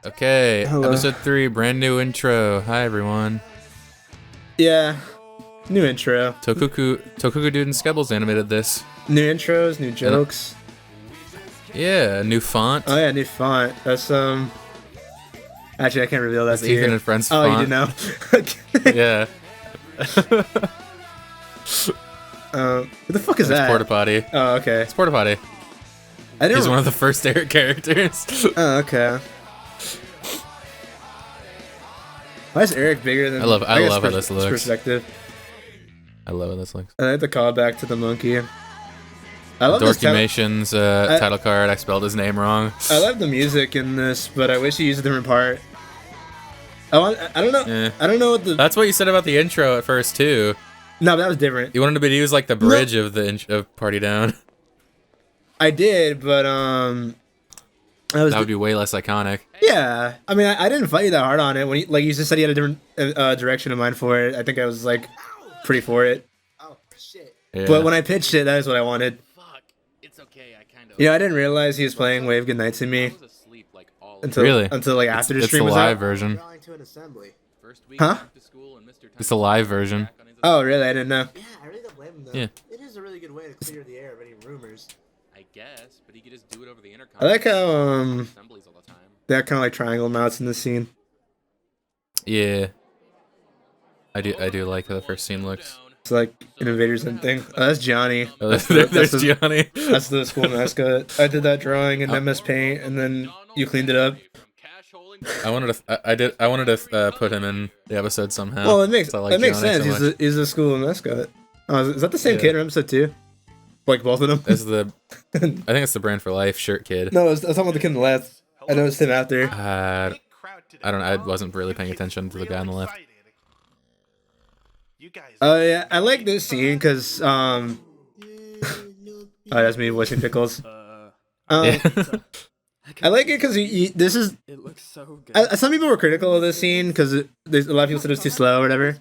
Okay, Hello. episode 3, brand new intro. Hi everyone. Yeah, new intro. Tokuku Dude and Skebbles animated this. New intros, new jokes. Yeah, new font. Oh yeah, new font. That's Actually, I can't reveal that It's to you. Ethan and Friends Oh, font. you do know. Yeah. What the fuck is It's that? Porta Potty. Oh, okay. It's Porta Potty. I didn't. He's one of the first Eric characters. Oh, okay. Why is Eric bigger than? I love guess how this looks. Perspective. I love how this looks. I like the callback to the monkey. I love this Dorkymation's title card. I spelled his name wrong. I love the music in this, but I wish he used a different part. I don't know. Yeah. I don't know what the. That's what you said about the intro at first too. No, that was different. You wanted to use like the bridge of the of Party Down. I did, but That would be way less iconic. Yeah, I mean, I didn't fight you that hard on it. When you just said you had a different direction in mind for it, I think I was like pretty for it. Oh shit! Yeah. But when I pitched it, that is what I wanted. Fuck! It's okay. I kind of. Yeah, I didn't realize he was playing "Wave Goodnight to Me" until Really? like after the it's stream the was live out. version. Drawing to an assembly. Huh? It's the live version. Oh, really? I didn't know. Yeah, I really don't blame him though. Yeah. It is a really good way to clear the air of any rumors. I guess, but he could just do it over the intercom. I like how assemblies all the time. that kind of like triangle mounts in the scene. Yeah. I do like how the first scene looks. It's like an Invaders Zim thing. Oh, that's Johnny. Oh, That's there's the, Gianni. that's the school mascot. I did that drawing in MS Paint, and then you cleaned it up. I wanted to put him in the episode somehow. Well, it makes 'cause I like it makes Gianni sense. so much. He's the school mascot. Oh, is that the same Yeah. kid in episode 2? Like both of them? This is the I think it's the Brand for Life shirt kid. No, I was talking about the kid on the left. I noticed him after. I don't know. I wasn't really paying attention to the guy on the left. Oh yeah, I like this scene because oh, that's me voicing Pickles. Yeah. I like it because this is. It looks so good. Some people were critical of this scene because there's a lot of people said it was too slow or whatever.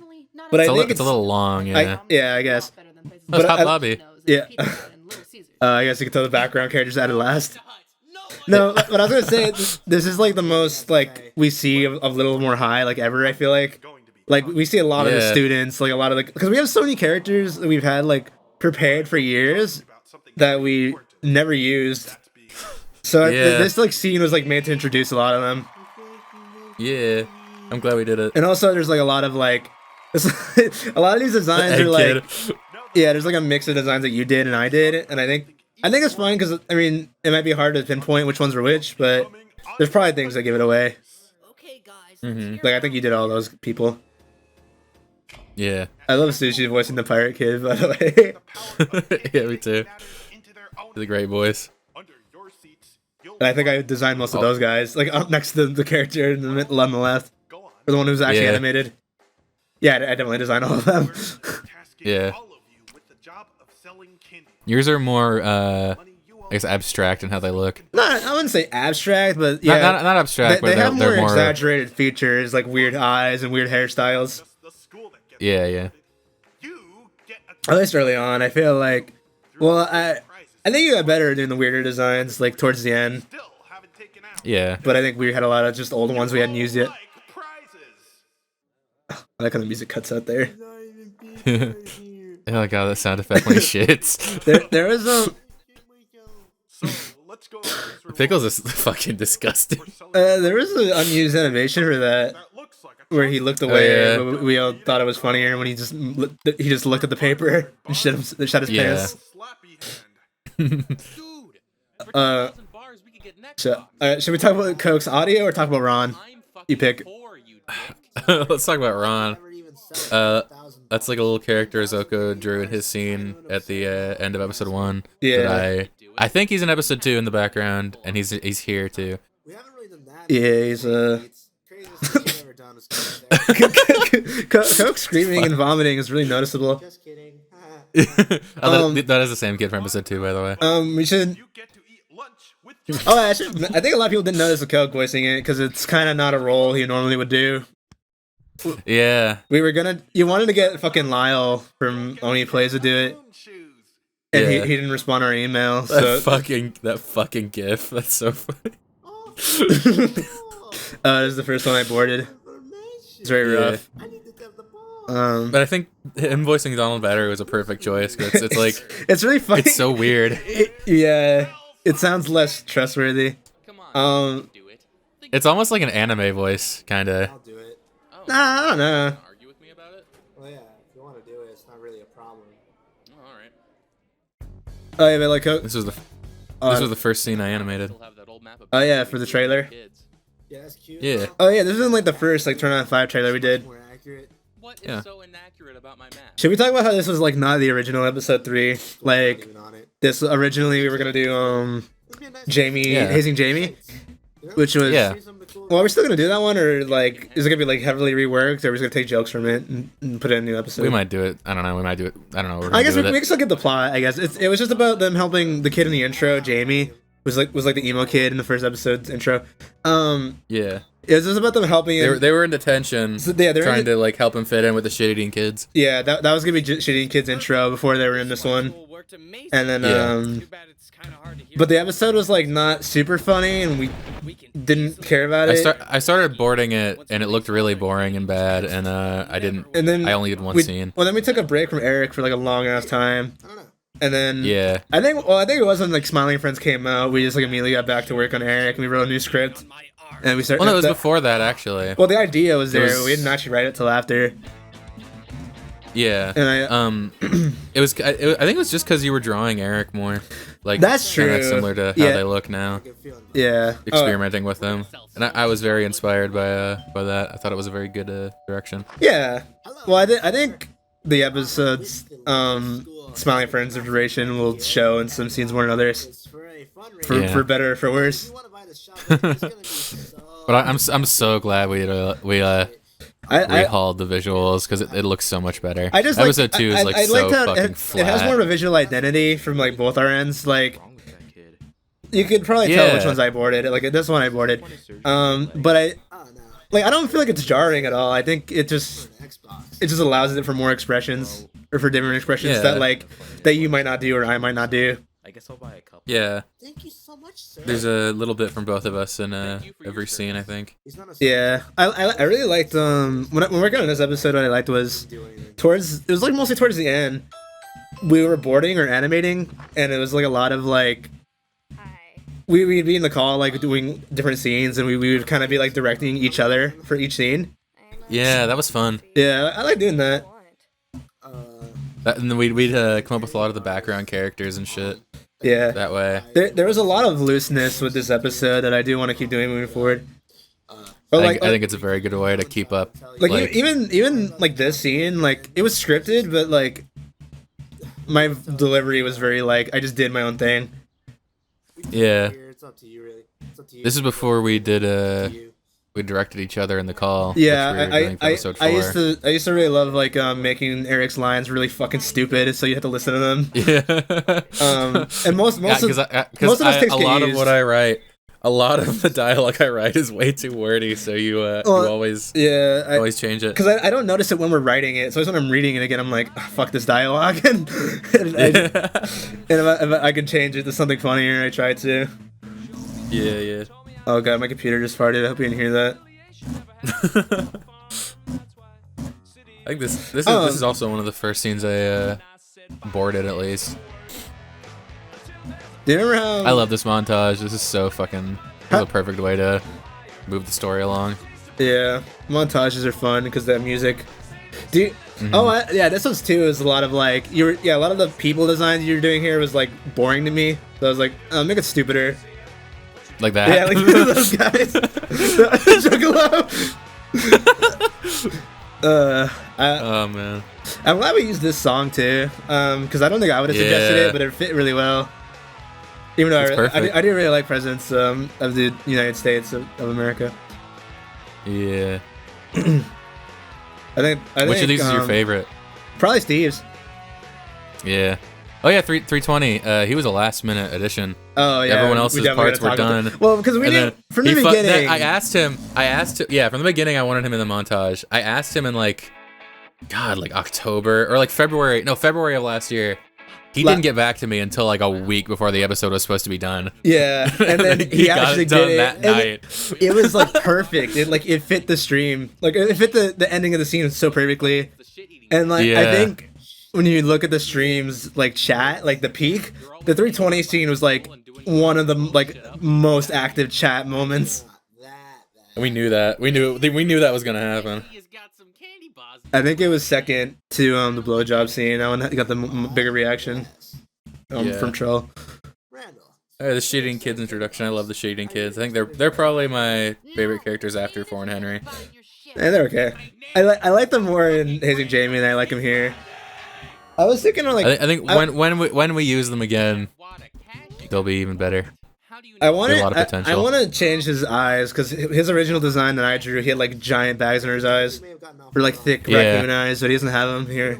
But I think It's a little long, yeah. I guess. That's Hot I- Lobby. Yeah. I guess you can tell the background characters added last. No, but I was gonna say this is like the most like we see of Little More High like ever. I feel like we see a lot of the Yeah. students, like a lot of because we have so many characters that we've had like prepared for years that we never used. So Yeah. this like scene was like made to introduce a lot of them, Yeah. I'm glad we did it. and also there's like a lot of like a lot of these designs Egg are like kid. yeah, there's like a mix of designs that you did and I did, and I think it's fine because I mean it might be hard to pinpoint which ones were which, but there's probably things that give it away. Okay, guys. Mhm. Like I think you did all those people. Yeah. I love Sushi voicing the pirate kid, by the way. Yeah, me too. The great voice. And I think I designed most of those guys, like up next to the character in the middle on the left, or the one who's actually Yeah. animated. Yeah, I definitely designed all of them. Yeah. Yours are more, I guess, abstract in how they look. I wouldn't say abstract, but yeah, Not abstract, they but have they're more more. exaggerated features, like weird eyes and weird hairstyles. Yeah, yeah. At least early on, I feel like, well, I think you got better doing the weirder designs, like towards the end. Yeah. But I think we had a lot of just old ones we hadn't used yet. I like how the music cuts out there. Oh my god, that sound effect when he shits. There was a. Pickles is fucking disgusting. There was an unused animation for that, where he looked away. yeah. But we all thought it was funnier when he just looked at the paper and shut his Yeah. pants. So, should we talk about Coke's audio or talk about Ron? You pick. Let's talk about Ron. Never even said That's like a little character Zoko drew in his scene at the end of episode 1. Yeah. That I think he's in episode 2 in the background, and he's here too. We haven't really done that. Yeah, he's It's craziest thing I've ever done was that. Coke screaming and vomiting is really noticeable. Just kidding. That is the same kid from episode 2, by the way. We should. Oh, I think a lot of people didn't notice the Coke voicing it because it's kind of not a role he normally would do. Yeah. You wanted to get fucking Lyle from Only Plays to do it, and Yeah. he didn't respond to our email. So That fucking gif. That's so funny. This is the first one I boarded. It's very Yeah. rough. I need to get the ball. But I think him voicing Donald Battery was a perfect choice. 'Cause it's like It's really funny. it's so weird. Yeah, it sounds less trustworthy. Come on. Um, do it. It's almost like an anime voice, kind of. I'll do it. Oh, Nah, I don't know. argue with me about it? Well, yeah, if you want to do it, it's not really a problem. Oh, all right. Oh yeah, but like, This was the first scene I animated. Still have that old map of Oh, yeah, for the trailer. kids. Yeah, that's cute. Yeah. oh yeah, this isn't like the first like Turn On 5 trailer we did. More accurate. What is Yeah. so inaccurate about my map? Should we talk about how this was like not the original episode 3? Not Like even on it. this originally we were gonna do It'd be a nice Jamie Yeah. hazing Jamie, You know? which was Yeah. See some of the cool- Well, are we still gonna do that one, or like is it gonna be like heavily reworked, or are we just gonna take jokes from it and put it in a new episode? We might do it. I don't know. We might do it. I don't know. What we're I gonna guess do we with can it. still get the plot. I guess it was just about them helping the kid in the intro. Jamie was like the emo kid in the first episode's intro. Yeah. It was just about them helping him. They were in detention, So, yeah, they're trying in- to like help him fit in with the shit-eating kids. Yeah, that was gonna be Shitty Kid's intro before they were in this one, and then Yeah. but the episode was like not super funny, and we didn't care about it. I started boarding it, and it looked really boring and bad, and I didn't. And then I only did one we, scene. Well, then we took a break from Eric for like a long ass time, I don't know. and then Yeah. I think it was when like Smiling Friends came out. We just like immediately got back to work on Eric, and we wrote a new script, and we started. Well, no, it was before that actually. Well, the idea was there. was- We didn't actually write it till after. Yeah. And I It was. I think it was just because you were drawing Eric more. Like That's kinda true. Similar to how Yeah. they look now. Good feeling. yeah. Experimenting with them, and I was very inspired by that. I thought it was a very good direction. Yeah. Well, I think the episodes Smiling Friends of Duration will show in some scenes more than others, It's for a fundraiser. for Yeah. for better or for worse. You want to buy the shop? It's gonna be so But I'm so glad we I rehauled the visuals because it looks so much better. I just episode 2 is like I so liked how fucking it flat. has more of a visual identity from like both our ends. Like Wrong with that kid? you could probably tell which Yeah. ones I boarded. Like this one I boarded. But I don't know. I don't feel like it's jarring at all. I think it just For the Xbox. it just allows it for more expressions or for different expressions Yeah. that you might not do or I might not do. I guess I'll buy a couple. Yeah, Thank you so much, sir. there's a little bit from both of us in you for your every scene. I service. think. He's not a Yeah, I really liked when working on this episode. What I liked was do anything. it was like mostly towards the end. We were boarding or animating, and it was like a lot of like we'd be in the call like doing different scenes, and we would kind of be like directing each other for each scene. Yeah, that was fun. Yeah, I like doing that. Uh, And then we'd come up with a lot of the background characters and shit Yeah, that way. there was a lot of looseness with this episode that I do want to keep doing moving forward. But I think it's a very good way to keep up. like, like- even like this scene, like it was scripted, but like my delivery was very like I just did my own thing. Yeah. It's up to you, really. It's up to you. This is before we did You. we directed each other in the call. Yeah, which we were doing for episode I 4. used to really love like making Eric's lines really fucking stupid, so you have to listen to them. Yeah. And most Yeah, of because most of those takes a get lot of used. what I write, a lot of the dialogue I write is way too wordy, so you always yeah, change it. because I don't notice it when we're writing it, so when I'm reading it again, I'm like, "Ah, fuck this dialogue, and if I can change it to something funnier, I try to. Yeah. Oh god, my computer just farted. I hope you didn't hear that. I think this is also one of the first scenes I boarded at least. Do you remember how I love this montage. This is so fucking the perfect way to move the story along. Yeah, montages are fun because that music. Do you, Mm-hmm. yeah, this one's too is a lot of like a lot of the people designs you're doing here was like boring to me. So I was like, make it stupider. Like that. Yeah, like those guys. Juggalo. Oh man. I'm glad we used this song too, because I don't think I would have suggested Yeah. it, but it fit really well. Even though It's perfect. I do really like Presidents of the United States of America. Yeah. I think Which of these is your favorite? Probably Steve's. Yeah. Oh yeah, 320. He was a last minute addition. Oh yeah. Everyone we else's definitely parts gotta were talk about done. that. Well, because we And didn't then from the he beginning. I asked him. Yeah, from the beginning I wanted him in the montage. I asked him in like October or like February of last year. He didn't get back to me until like a week before the episode was supposed to be done. Yeah, and then he got actually it done did that it. night. It was like perfect. It fit the stream. Like it fit the ending of the scene so perfectly. And like I Yeah. think when you look at the streams like chat, like the peak, the 320 scene was like one of the like most active chat moments. We knew that. We knew that was gonna happen. I think it was second to the blowjob scene. That one got the bigger reaction Yeah. from Troll. The Shading Kids introduction. I love the Shading Kids. I think they're probably my favorite characters after Thor and Henry. Yeah, they're okay. I like them more in Hazing Jamie than I like them here. I was thinking of like I think when we use them again, they'll be even better. I want They have a lot of potential. I want to change his eyes because his original design that I drew, he had like giant bags under his eyes, or like thick Yeah. raccoon eyes, but he doesn't have them here.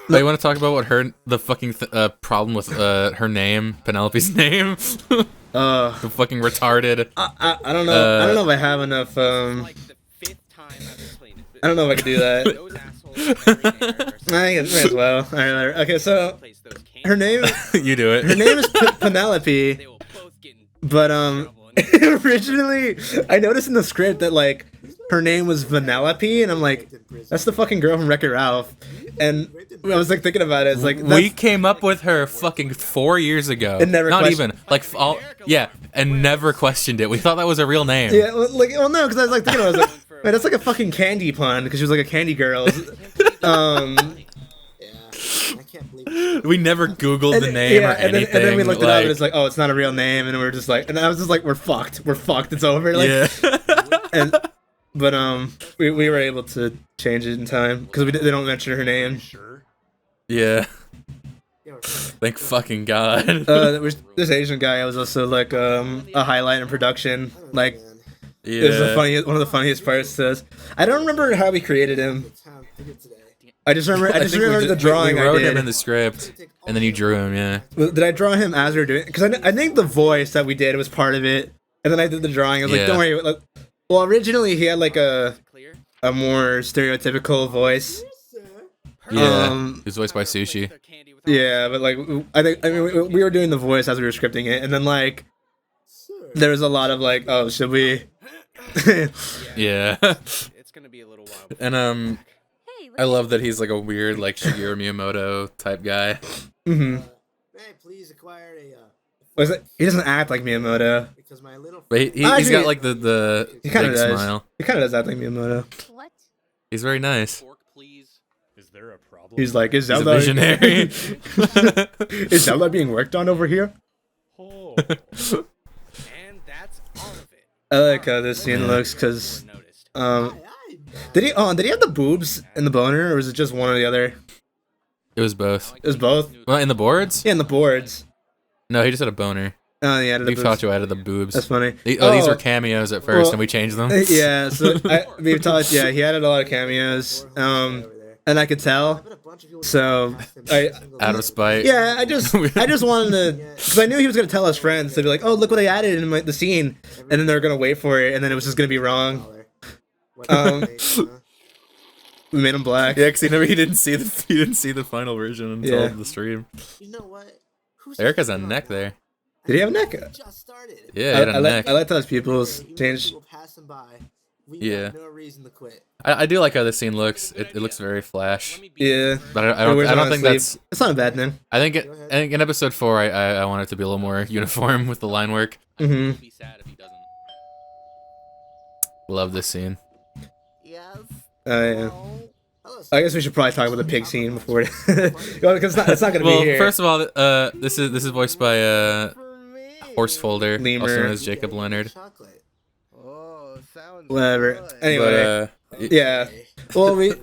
But you want to talk about what the fucking problem with her name, Penelope's name? The fucking retarded. I don't know. I don't know if I have enough. I don't know if I could do that. I guess may as well. All right. Okay. So her name. You do it. Her name is Penelope. But originally I noticed in the script that like her name was Vanellope, and I'm like, that's the fucking girl from Wreck-It Ralph. And I was like thinking about it. It's like We came up with her fucking 4 years ago. And never Not questioned- even like and never questioned it. We thought that was a real name. yeah, well no, because I was like thinking, I was like, man, that's like a fucking candy pun because she was like a candy girl. I can't believe We never Googled the name or and anything. then we looked it up, like- and it's like, oh, it's not a real name, and we were just like, and I was just like, we're fucked, it's over. Like, yeah. but we were able to change it in time because they don't mention her name. Yeah. Thank fucking God. This Asian guy was also like a highlight in production. Like, Yeah. it was one of the funniest parts to us. I don't remember how we created him. I just remember I think remember the drawing we I wrote did. him in the script, and then you drew him. Yeah. Well, did I draw him as we were doing it? Because I think the voice that we did was part of it, and then I did the drawing. I was like, Yeah. don't worry. Like, well, originally he had like a more stereotypical voice. Yeah. He was voiced by Sushi. Yeah, but like I mean we were doing the voice as we were scripting it, and then like there was a lot of like, oh, should we? Yeah. It's gonna be a little while. And I love that he's like a weird like Shigeru Miyamoto type guy. Mm-hmm. May I please acquire He doesn't act like Miyamoto. because my little But he's Actually, got like the He kind of big does. smile. He kind of does act like Miyamoto. What? He's very nice. Fork, please. Is there a problem? He's like, is He's a Zelda visionary. is Zelda being worked on over here? Oh, And that's all of it. I like how this scene looks because did he have the boobs in the boner, or was it just one or the other? It was both. It was both. Well, in the boards? Yeah, in the boards. No, he just had a boner. Oh, yeah, the We've boobs. taught you added the boobs. That's funny. These were cameos at first, Well, and we changed them. Yeah, so we've taught. Yeah, he added a lot of cameos. And I could tell. So Out of spite. yeah, I just wanted to, because I knew he was gonna tell us friends to be like, oh, look what I added in the scene, and then they're gonna wait for it, and then it was just gonna be wrong. We made him black. Yeah, because he didn't see the final version until Yeah. the stream. You know what? Eric has a neck there. Did he have a neck? Just started. Yeah, he had a neck. I like those people's change. People passing by. We Yeah. got no reason to quit. I do like how this scene looks. It looks very Flash. Yeah, But I Or wears don't it on think sleeve. that's. It's not a bad thing. I think in episode 4, I want it to be a little more uniform with the line work. Mm-hmm. Be sad if he doesn't. Love this scene. Yes. Yeah. Hello, I guess we should probably talk about the pig scene before, because it's not gonna Well, be here. first of all, this is voiced by Horsefolder, Lemur. also known as Jacob Leonard. chocolate. oh, sounds Whatever. good. Anyway, But yeah. Well, he.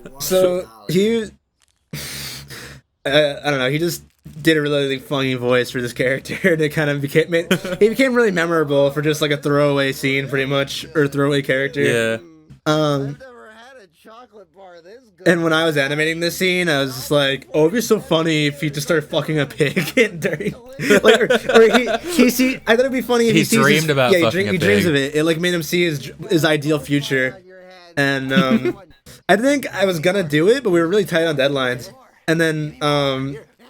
I don't know. He just did a really funny voice for this character. That kind of he became really memorable for just like a throwaway scene, pretty much, or throwaway character. yeah. Um. Never had a chocolate bar this good. And when I was animating this scene, I was just like, "Oh, it'd be so funny if he just started fucking a pig during, like, or he see. I thought it'd be funny if He he sees dreamed about fucking a he dreams pig. of it. It like made him see his ideal future. Your head and I think I was gonna do it, but we were really tight on deadlines. And then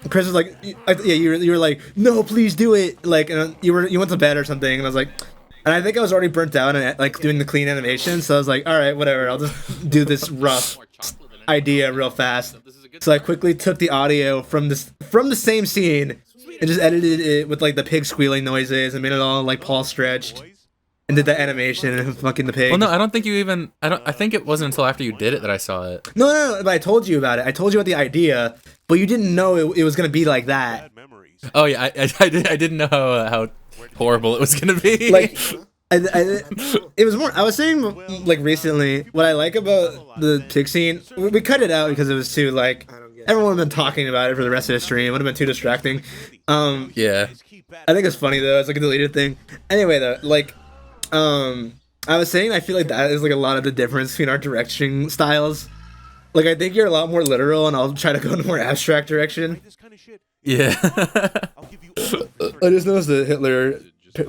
Chris was like, yeah, you were like, no, please do it. Like, and you went to bed or something, and I was like, and I think I was already burnt out and like doing the clean animation, so I was like, all right, whatever, I'll just do this rough idea real fast. So I quickly took the audio from the same scene and just edited it with like the pig squealing noises and made it all like Paul stretched. And did the animation and fucking the pig. Well, no, I don't think you even. I think it wasn't until after you did it that I saw it. No, but I told you about it. I told you about the idea, but you didn't know it was gonna be like that. Oh yeah, I didn't know how horrible it was gonna be. Like, it was more. I was saying like recently, what I like about the pig scene. We cut it out because it was too like. Everyone would have been talking about it for the rest of the stream. It would have been too distracting. Yeah. I think it's funny though. It's like a deleted thing. Anyway though, like. I was saying I feel like that is like a lot of the difference between our direction styles. Like I think you're a lot more literal, and I'll try to go in a more abstract direction. Yeah. I just noticed the Hitler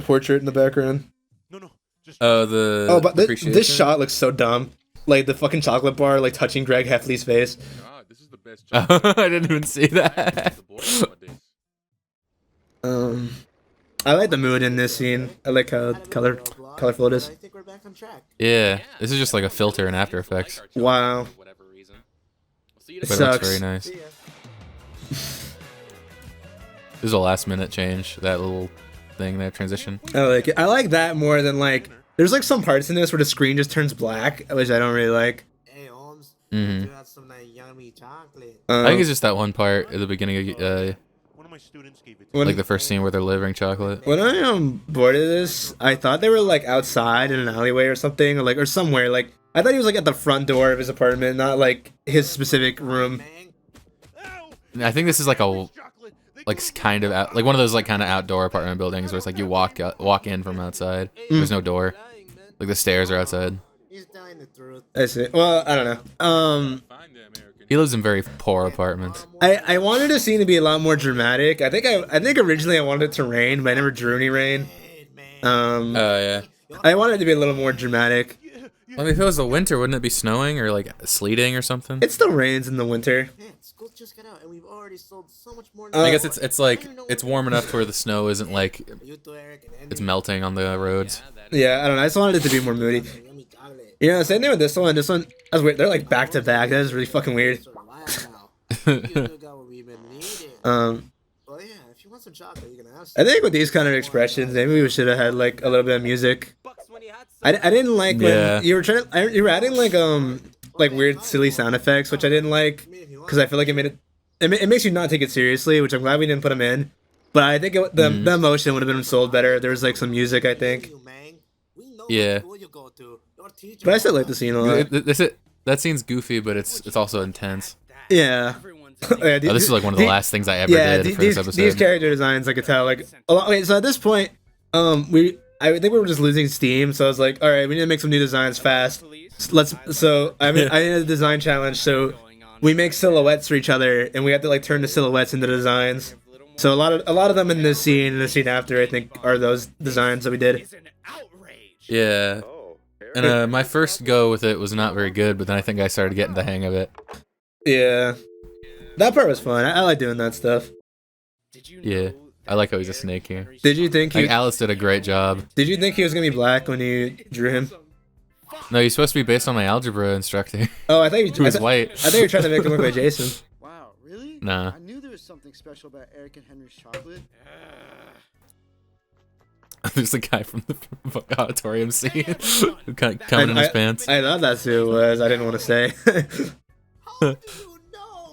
portrait in the background. But this shot looks so dumb. Like the fucking chocolate bar, like touching Greg Heffley's face. I didn't even see that. I like the mood in this scene. I like how colorful it is. I think we're back on track. Yeah, this is just like a filter in After Effects. Wow. But it sucks. looks very nice. This is a last minute change, that little thing, that transition. I like it. I like that more than like. There's like some parts in this where the screen just turns black, which I don't really like. Hey, Holmes. Mhm. You have some of that yummy chocolate. I think it's just that one part at the beginning of like the first scene where they're delivering chocolate. When I boarded this, I thought they were like outside in an alleyway or something, or somewhere. Like I thought he was like at the front door of his apartment, not like his specific room. I think this is like a kind of like one of those like kind of outdoor apartment buildings where it's like you walk in from outside. There's no door. Like the stairs are outside. He's telling the truth. I see. Well, I don't know. He lives in very poor apartments. I wanted the scene to be a lot more dramatic. I think originally I wanted it to rain, but I never drew any rain. Yeah. I wanted it to be a little more dramatic. I mean, if it was the winter, wouldn't it be snowing or like sleeting or something? It still rains in the winter. Man, school just got out, and we've already sold so much more. I guess it's like it's warm enough to where the snow isn't like You two, Eric, and Andy. it's melting on the roads. Yeah, I don't know. I just wanted it to be more moody. Yummy chocolate. You know, same thing with this one. This one, that's weird. They're like back to back. That is really fucking weird. Sort of wild now. You two got what we've been needing. Well, yeah, if you want some chocolate, you can have some. I think with these kind of expressions, maybe we should have had like a little bit of music. I didn't like when you were adding like weird silly sound effects, which I didn't like because I feel like it makes you not take it seriously, which I'm glad we didn't put them in. But I think the emotion would have been sold better. There was like some music, I think. Yeah. But I still like the scene a lot. That scene's goofy, but it's also intense. Yeah. Yeah, This is like one of the last things I ever did for this episode. These character designs, I could tell, like a lot. Wait, so at this point, I think we were just losing steam. So I was like, all right, we need to make some new designs fast. I did a design challenge. So we make silhouettes for each other, and we have to like turn the silhouettes into designs. So a lot of them in this scene and the scene after, I think, are those designs that we did. Yeah. And my first go with it was not very good, but then I think I started getting the hang of it. Yeah. That part was fun. I like doing that stuff. Yeah. I like how he's a snake here. Did you think Alice did a great job. Did you think he was gonna be black when you drew him? No, he's supposed to be based on my algebra instructor. Oh, I thought you Who was white. I thought you were trying to make him look like Jason. Wow, really? Nah. I knew there was something special about Eric and Henry's chocolate. There's a guy from the auditorium scene who coming in his pants. I thought that's who it was. I didn't want to say.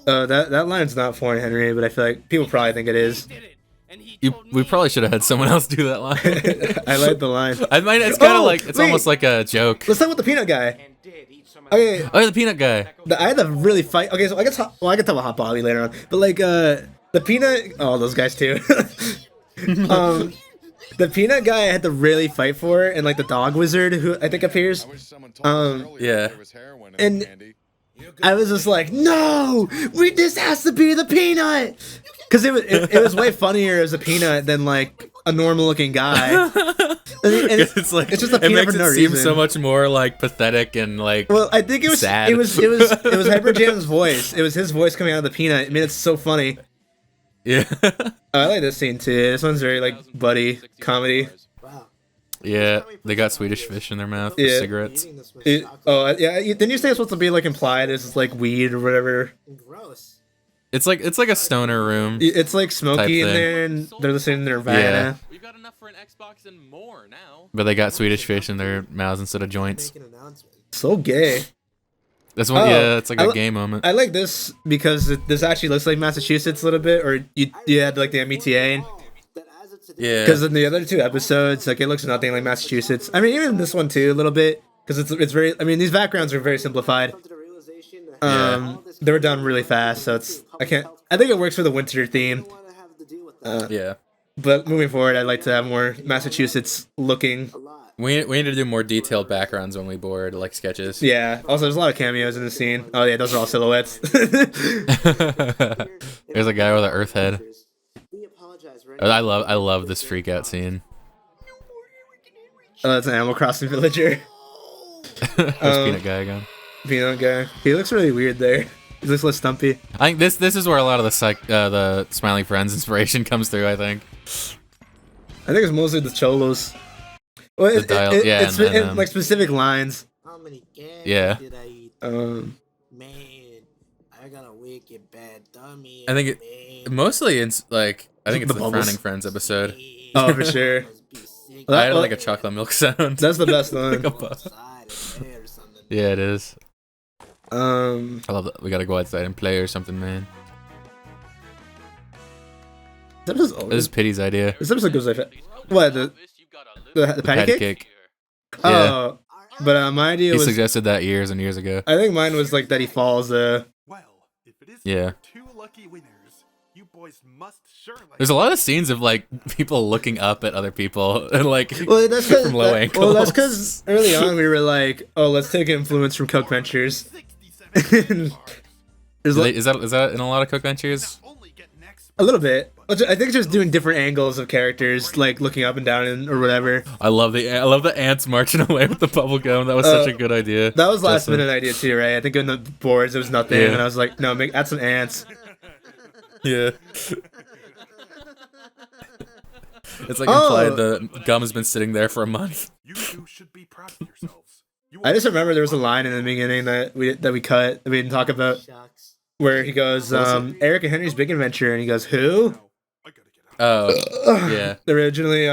That line's not foreign, Henry, but I feel like people probably think it is. We probably should have had someone else do that line. I like the line. It's kind of like, it's almost like a joke. Let's talk about the peanut guy. Okay. Oh, yeah, the peanut guy. I had to really fight. Okay, so I can talk about Hot Bobby later on, but like the peanut. Oh, those guys too. The peanut guy I had to really fight for, and like the dog wizard who I think appears. Yeah. And I was just like, no, this has to be the peanut, because it was way funnier as a peanut than like a normal looking guy. It's like it's just a it peanut makes for it no seem reason. so much more like pathetic and like. Well, I think it was sad. it was Hyper Jam's voice. It was his voice coming out of the peanut. It made it so funny. Yeah. I like this scene too. This one's very like buddy comedy. Wow. Yeah, they got Swedish fish in their mouth with Yeah. cigarettes. Eating this much chocolate. Yeah. Didn't you say it's supposed to be like implied as like weed or whatever? Gross. It's like a stoner room. It's like Type smoky in thing. there, and they're listening to Nirvana. Yeah. We've got enough for an Xbox and more now. But they got Swedish fish in their mouths instead of joints. Make an announcement. So gay. This one, Oh, yeah, it's like I a li- gay moment. I like this because this actually looks like Massachusetts a little bit, or you had like the MBTA. That as of today, Yeah. Because in the other two episodes, like it looks nothing like Massachusetts. I mean, even this one too, a little bit, because it's very. I mean, these backgrounds are very simplified. come to the realization that They were done really fast, so I can't. I think it works for the winter theme. don't want to have to deal with that Yeah. But moving forward, I'd like to have more Massachusetts looking. a lot. We need to do more detailed backgrounds when we board, like sketches. Yeah. Also, there's a lot of cameos in the scene. Oh yeah, those are all silhouettes. There's a guy with an earth head. We apologize for I love this freak out scene. Oh, that's an Animal Crossing villager. There's Peanut Guy again. Peanut guy. He looks really weird there. He looks less stumpy. I think this is where a lot of the Smiling Friends inspiration comes through. I think. I think it's mostly the cholos. Well, yeah, it's and in, like specific lines. How many games Yeah. did I eat? Um, Man, I got a wicked bad dummy. I think mostly it's like I think it's The the bubbles. Frowning Friends episode. oh, for sure. Must be sick Well, I had well, like a chocolate milk sound. That's the best one. Like a bu- outside and play or something. yeah, it is. Um, I love that. We gotta go outside and play or something, man. that was over. This is Pity's idea. This episode goes like that. What the patty cake? Yeah. Oh, but my idea He was. suggested that years and years ago. I think mine was like that he falls. Well, if it is Yeah. two lucky winners, you boys must surely. There's a lot of scenes of like people looking up at other people and like Well, that's because from low angles. well, that's because early on we were like, oh, let's take influence from Coke Ventures. 67 bars. There's like, Is that in a lot of Cook Ventures? Only get next. a little bit. I think just doing different angles of characters, like looking up and down and, or whatever. I love the ants marching away with the bubble gum. That was such a good idea. That was last Justin. minute idea too, right? I think in the boards there was nothing, Yeah. and I was like, no, add some ants. Yeah. It's like Oh. implied the gum has been sitting there for a month. You two should be proud of yourselves. You I just remember there was a line in the beginning that we cut that we didn't talk about, Shucks. where he goes, Eric and Henry's Big Adventure, and he goes, who? know, I gotta get out. Oh, yeah. Originally,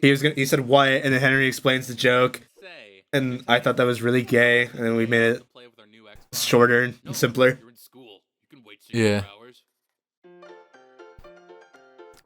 he said what, and then Henry explains the joke, Say, and I thought that was really gay, and then we made it play with our new Xbox. shorter and simpler. You're in school. You can wait Yeah. 64 hours.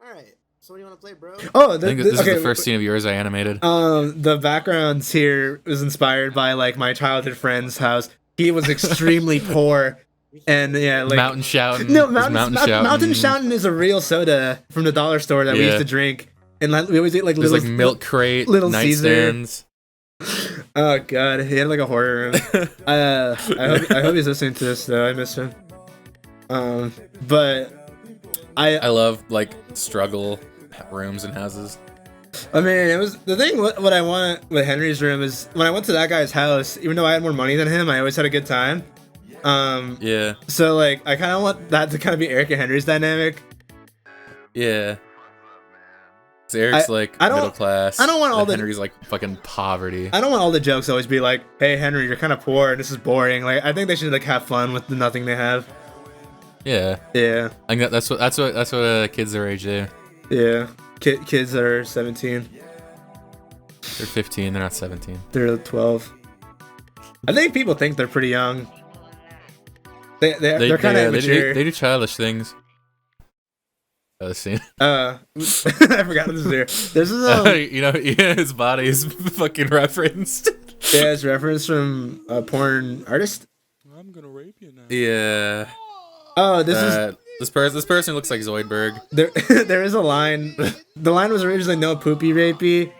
All right. So what do you want to play, bro? Oh, I think this is the first scene of yours I animated. The backgrounds here was inspired by like my childhood friend's house. He was extremely poor, and yeah, like Mountain Shouting. no, Is Mountain Shouting is a real soda from the dollar store that we Yeah. used to drink, and like, we always eat like There's little like milk crate, Little Caesar. nightstands. Oh god, he had like a horror room. I hope he's listening to this though. I miss him. But I love like struggle rooms and houses. I mean, it was the thing. What I want with Henry's room is when I went to that guy's house. Even though I had more money than him, I always had a good time. Yeah. So like, I kind of want that to kind of be Eric and Henry's dynamic. Yeah. So Eric's I don't- middle class. I don't want all and the- Henry's like fucking poverty. I don't want all the jokes always be like, "Hey Henry, you're kind of poor and this is boring." Like, I think they should like have fun with the nothing they have. Yeah. Yeah, I think that's what kids their age do. yeah. Kids that are 17, They're 15. They're not 17. they're 12. I think people think they're pretty young. They're kind of immature. They do childish things. Scene. I forgot this is there. This is Yeah, his body is fucking referenced. yeah, it's reference from a porn artist. I'm gonna rape you now. Yeah. Oh, this is This person looks like Zoidberg. there. There is a line. The line was originally "no poopy rapey,"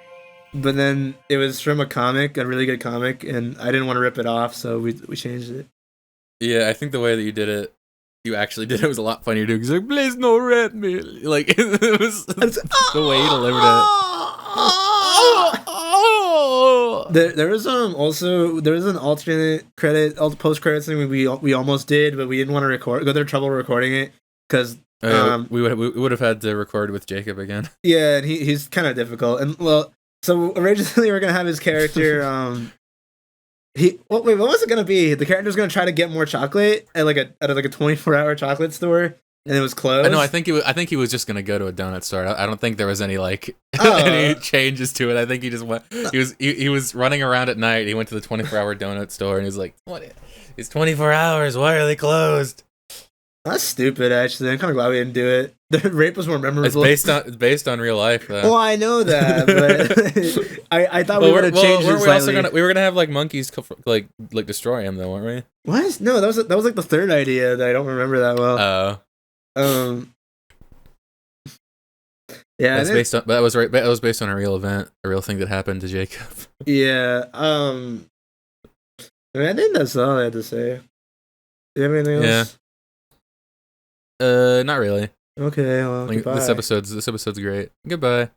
but then it was from a comic, a really good comic, and I didn't want to rip it off, so we changed it. Yeah, I think the way that you actually did it was a lot funnier too. He's like, "Please no rap me." Like it was the way he delivered it. There was also there was an alternate credit, post credits thing we almost did, but we didn't want to go through trouble recording it because we would have had to record with Jacob again. Yeah, and he's kind of difficult. And well, so originally we were gonna have his character. What was it gonna be? The character was gonna try to get more chocolate at at a 24-hour chocolate store, and it was closed. No, I think he was just gonna go to a donut store. I don't think there was any any changes to it. I think he just went. He was running around at night. He went to the 24-hour donut store and he was like, "What? It's 24 hours. Why are they closed?" That's stupid. Actually, I'm kind of glad we didn't do it. The rape was more memorable. It's based on real life. Though. Well, I know that, but I thought we were gonna change it slightly. We were gonna have monkeys like destroy him though, weren't we? What? No, that was like the third idea that I don't remember that well. Oh. Yeah, that's based on. That was based on a real event, a real thing that happened to Jacob. Yeah. I think that's all I had to say. Do you have anything else? Yeah. Not really. Okay. Well, this episode's great. Goodbye.